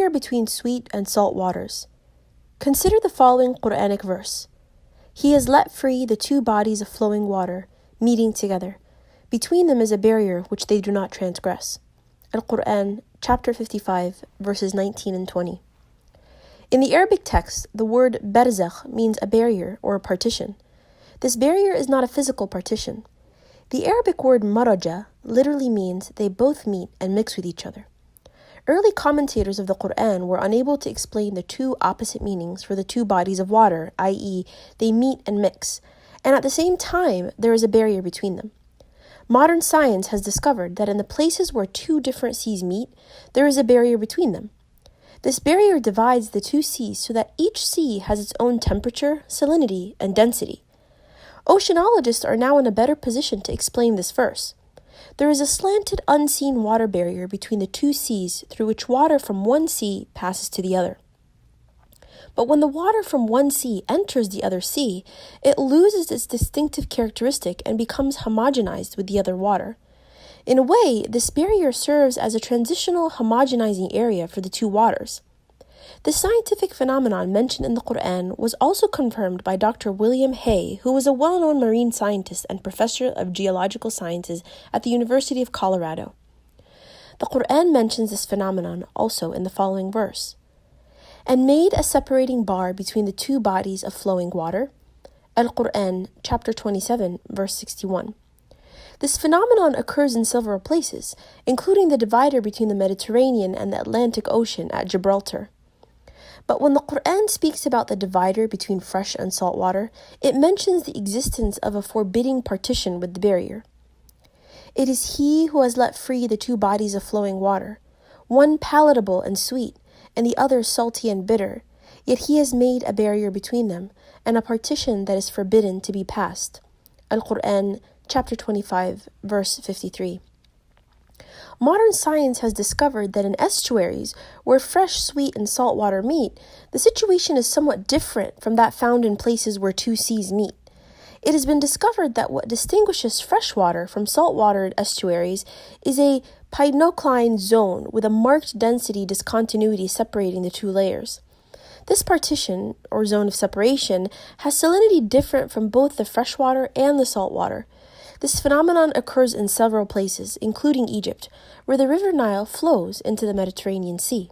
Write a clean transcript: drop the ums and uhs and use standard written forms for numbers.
barrier between sweet and salt waters. Consider the following Quranic verse. He has let free the two bodies of flowing water, meeting together. Between them is a barrier which they do not transgress. Al-Quran, chapter 55, verses 19 and 20. In the Arabic text, the word barzakh means a barrier or a partition. This barrier is not a physical partition. The Arabic word maraja literally means they both meet and mix with each other. Early commentators of the Quran were unable to explain the two opposite meanings for the two bodies of water, i.e., they meet and mix, and at the same time, there is a barrier between them. Modern science has discovered that in the places where two different seas meet, there is a barrier between them. This barrier divides the two seas so that each sea has its own temperature, salinity, and density. Oceanologists are now in a better position to explain this verse. There is a slanted, unseen water barrier between the two seas through which water from one sea passes to the other. But when the water from one sea enters the other sea, it loses its distinctive characteristic and becomes homogenized with the other water. In a way, this barrier serves as a transitional homogenizing area for the two waters. The scientific phenomenon mentioned in the Quran was also confirmed by Dr. William Hay, who was a well-known marine scientist and professor of geological sciences at the University of Colorado. The Quran mentions this phenomenon also in the following verse. And made a separating bar between the two bodies of flowing water. Al-Quran, chapter 27, verse 61. This phenomenon occurs in several places, including the divider between the Mediterranean and the Atlantic Ocean at Gibraltar. But when the Quran speaks about the divider between fresh and salt water, it mentions the existence of a forbidding partition with the barrier. It is He who has let free the two bodies of flowing water, one palatable and sweet, and the other salty and bitter, yet He has made a barrier between them, and a partition that is forbidden to be passed. Al-Quran, chapter 25, verse 53. Modern science has discovered that in estuaries, where fresh, sweet, and salt water meet, the situation is somewhat different from that found in places where two seas meet. It has been discovered that what distinguishes freshwater from saltwater estuaries is a pynocline zone with a marked density discontinuity separating the two layers. This partition, or zone of separation, has salinity different from both the freshwater and the saltwater. This phenomenon occurs in several places, including Egypt, where the river Nile flows into the Mediterranean Sea.